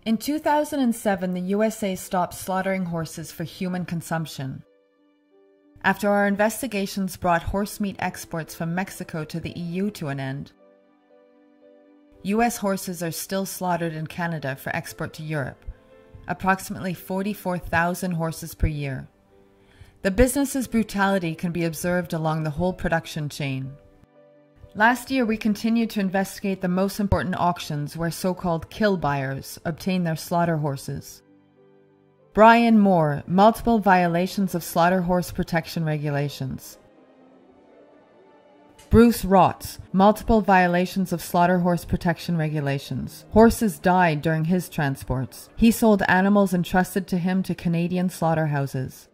In 2007, the USA stopped slaughtering horses for human consumption. After our investigations brought horse meat exports from Mexico to the EU to an end, US horses are still slaughtered in Canada for export to Europe, approximately 44,000 horses per year. The business's brutality can be observed along the whole production chain. Last year, we continued to investigate the most important auctions where so-called kill buyers obtain their slaughter horses. Brian Moore, multiple violations of slaughter horse protection regulations. Bruce Rotz, multiple violations of slaughter horse protection regulations. Horses died during his transports. He sold animals entrusted to him to Canadian slaughterhouses.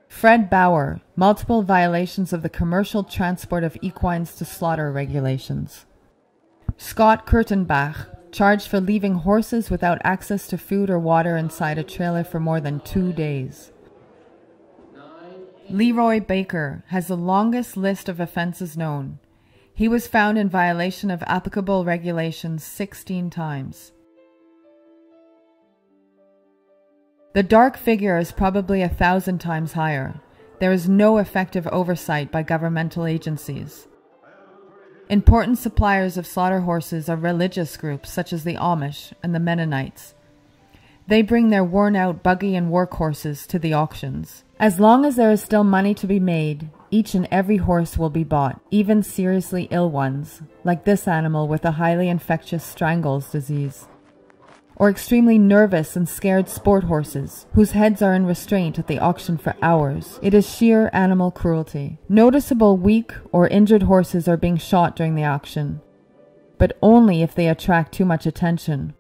Fred Bauer, multiple violations of the commercial transport of equines to slaughter regulations. Scott Kurtenbach, charged for leaving horses without access to food or water inside a trailer for more than 2 days. Leroy Baker has the longest list of offenses known. He was found in violation of applicable regulations 16 times. The dark figure is probably 1,000 times higher. There is no effective oversight by governmental agencies. Important suppliers of slaughter horses are religious groups such as the Amish and the Mennonites. They bring their worn-out buggy and work horses to the auctions. As long as there is still money to be made, each and every horse will be bought, even seriously ill ones, like this animal with a highly infectious strangles disease. Or extremely nervous and scared sport horses, whose heads are in restraint at the auction for hours. It is sheer animal cruelty. Noticeable weak or injured horses are being shot during the auction, but only if they attract too much attention.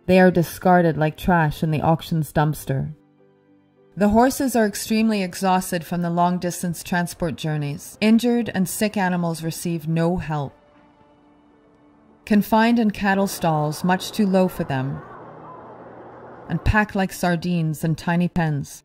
They are discarded like trash in the auction's dumpster. The horses are extremely exhausted from the long-distance transport journeys. Injured and sick animals receive no help. Confined in cattle stalls much too low for them, and packed like sardines in tiny pens.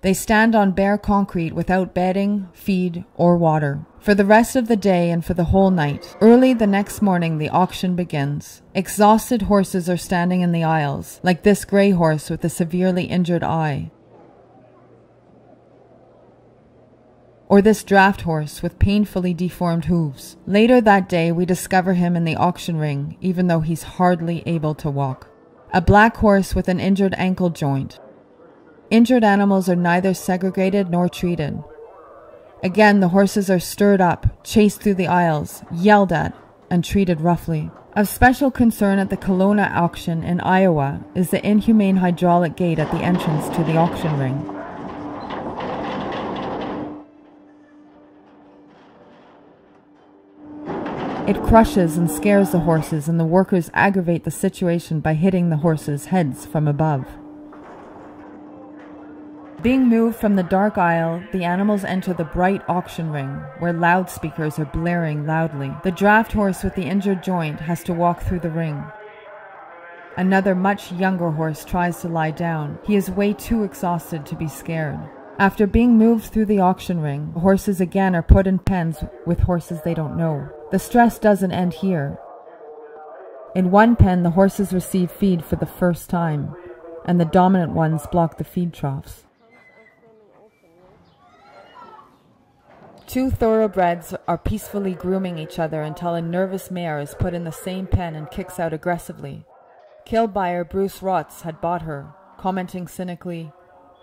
They stand on bare concrete without bedding, feed, or water. For the rest of the day and for the whole night. Early the next morning the auction begins. Exhausted horses are standing in the aisles, like this grey horse with a severely injured eye. Or this draft horse with painfully deformed hooves. Later that day, we discover him in the auction ring, even though he's hardly able to walk. A black horse with an injured ankle joint. Injured animals are neither segregated nor treated. Again, the horses are stirred up, chased through the aisles, yelled at, and treated roughly. Of special concern at the Kelowna auction in Iowa is the inhumane hydraulic gate at the entrance to the auction ring. It crushes and scares the horses, and the workers aggravate the situation by hitting the horses' heads from above. Being moved from the dark aisle, the animals enter the bright auction ring, where loudspeakers are blaring loudly. The draft horse with the injured joint has to walk through the ring. Another much younger horse tries to lie down. He is way too exhausted to be scared. After being moved through the auction ring, horses again are put in pens with horses they don't know. The stress doesn't end here. In one pen, the horses receive feed for the first time, and the dominant ones block the feed troughs. Two thoroughbreds are peacefully grooming each other until a nervous mare is put in the same pen and kicks out aggressively. Kill buyer Bruce Rotz had bought her, commenting cynically,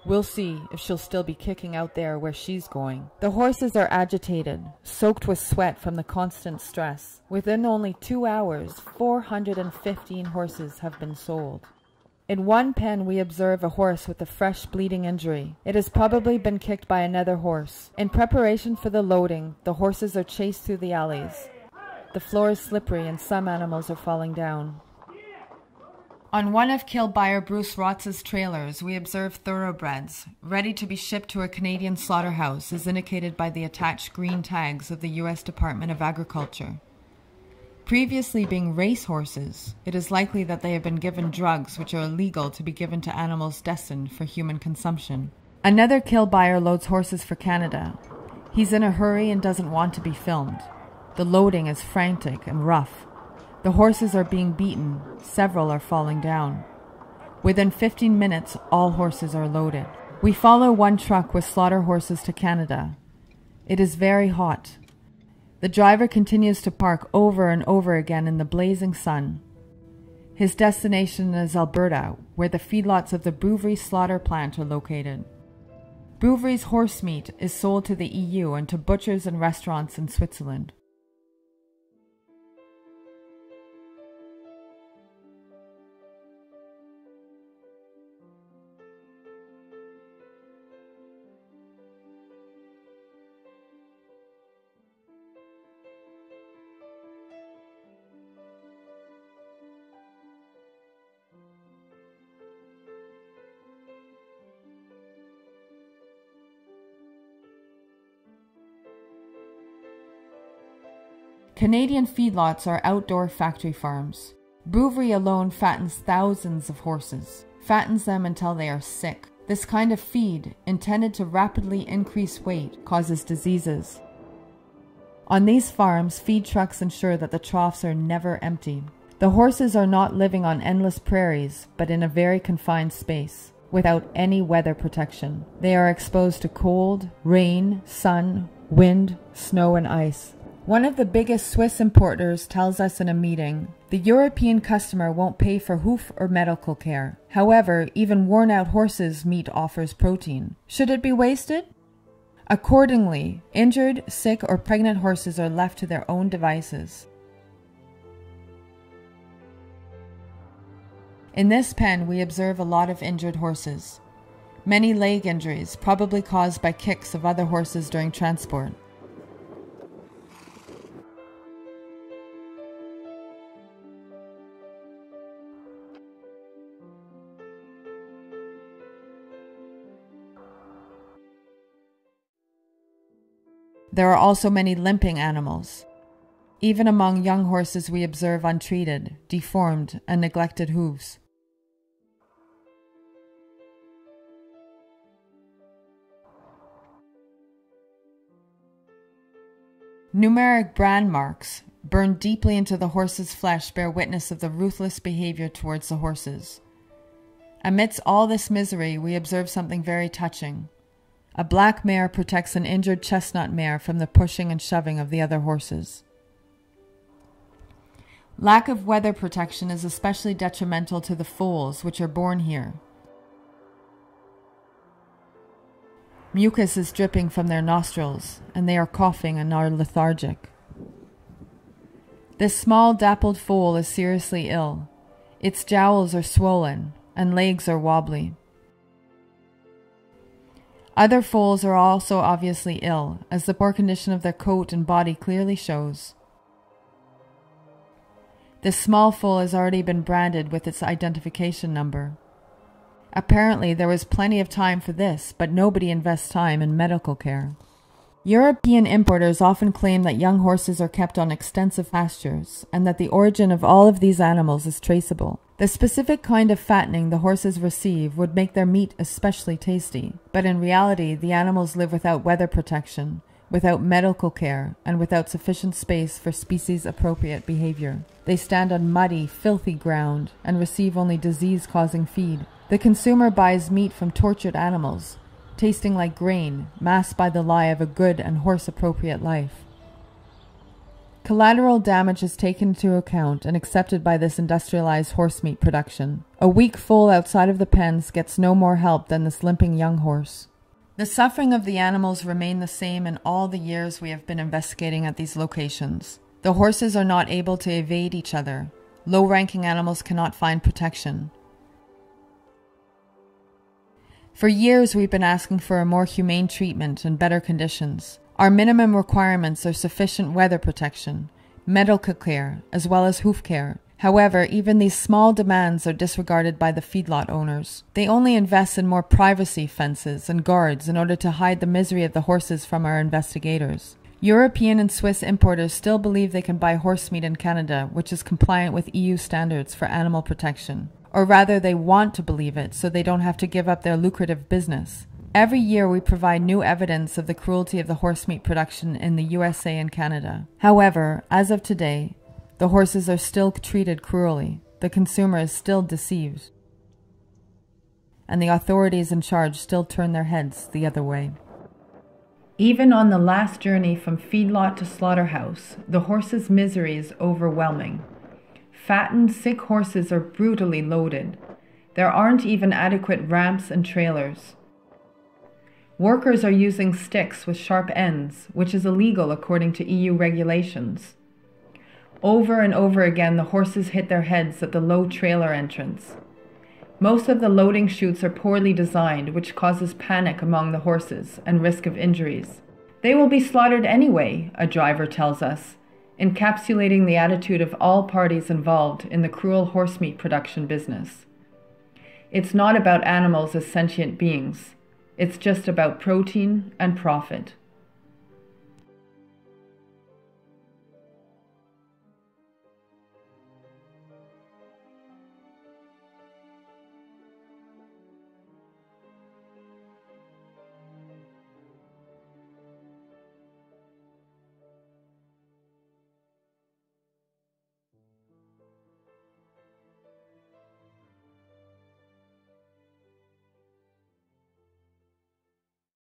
"We'll see if she'll still be kicking out there where she's going." The horses are agitated, soaked with sweat from the constant stress. Within only 2 hours, 415 horses have been sold. In one pen we observe a horse with a fresh bleeding injury. It has probably been kicked by another horse. In preparation for the loading, the horses are chased through the alleys. The floor is slippery and some animals are falling down. On one of kill buyer Bruce Rotz's trailers, we observe thoroughbreds, ready to be shipped to a Canadian slaughterhouse, as indicated by the attached green tags of the U.S. Department of Agriculture. Previously being race horses, it is likely that they have been given drugs which are illegal to be given to animals destined for human consumption. Another kill buyer loads horses for Canada. He's in a hurry and doesn't want to be filmed. The loading is frantic and rough. The horses are being beaten. Several are falling down. Within 15 minutes, all horses are loaded. We follow one truck with slaughter horses to Canada. It is very hot. The driver continues to park over and over again in the blazing sun. His destination is Alberta, where the feedlots of the Bouvry slaughter plant are located. Bouvry's horse meat is sold to the EU and to butchers and restaurants in Switzerland. Canadian feedlots are outdoor factory farms. Bouvry alone fattens thousands of horses, fattens them until they are sick. This kind of feed, intended to rapidly increase weight, causes diseases. On these farms, feed trucks ensure that the troughs are never empty. The horses are not living on endless prairies, but in a very confined space, without any weather protection. They are exposed to cold, rain, sun, wind, snow, and ice. One of the biggest Swiss importers tells us in a meeting, the European customer won't pay for hoof or medical care. However, even worn-out horses' meat offers protein. Should it be wasted? Accordingly, injured, sick, or pregnant horses are left to their own devices. In this pen, we observe a lot of injured horses. Many leg injuries, probably caused by kicks of other horses during transport. There are also many limping animals. Even among young horses we observe untreated, deformed, and neglected hooves. Numeric brand marks, burned deeply into the horse's flesh, bear witness of the ruthless behavior towards the horses. Amidst all this misery, we observe something very touching. A black mare protects an injured chestnut mare from the pushing and shoving of the other horses. Lack of weather protection is especially detrimental to the foals which are born here. Mucus is dripping from their nostrils, and they are coughing and are lethargic. This small dappled foal is seriously ill. Its jowls are swollen, and legs are wobbly. Other foals are also obviously ill, as the poor condition of their coat and body clearly shows. This small foal has already been branded with its identification number. Apparently there was plenty of time for this, but nobody invests time in medical care. European importers often claim that young horses are kept on extensive pastures, and that the origin of all of these animals is traceable. The specific kind of fattening the horses receive would make their meat especially tasty, but in reality the animals live without weather protection, without medical care, and without sufficient space for species-appropriate behavior. They stand on muddy, filthy ground, and receive only disease-causing feed. The consumer buys meat from tortured animals, tasting like grain, masked by the lie of a good and horse-appropriate life. Collateral damage is taken into account and accepted by this industrialized horse meat production. A weak foal outside of the pens gets no more help than this limping young horse. The suffering of the animals remain the same in all the years we have been investigating at these locations. The horses are not able to evade each other. Low-ranking animals cannot find protection. For years we've been asking for a more humane treatment and better conditions. Our minimum requirements are sufficient weather protection, medical care, as well as hoof care. However, even these small demands are disregarded by the feedlot owners. They only invest in more privacy fences and guards in order to hide the misery of the horses from our investigators. European and Swiss importers still believe they can buy horse meat in Canada, which is compliant with EU standards for animal protection. Or rather, they want to believe it so they don't have to give up their lucrative business. Every year we provide new evidence of the cruelty of the horse meat production in the USA and Canada. However, as of today, The horses are still treated cruelly. The consumer is still deceived. And the authorities in charge still turn their heads the other way. Even on the last journey from feedlot to slaughterhouse, the horse's misery is overwhelming. Fattened, sick horses are brutally loaded. There aren't even adequate ramps and trailers. Workers are using sticks with sharp ends, which is illegal according to EU regulations. Over and over again, the horses hit their heads at the low trailer entrance. Most of the loading chutes are poorly designed, which causes panic among the horses and risk of injuries. They will be slaughtered anyway, a driver tells us, encapsulating the attitude of all parties involved in the cruel horse meat production business. It's not about animals as sentient beings. It's just about protein and profit.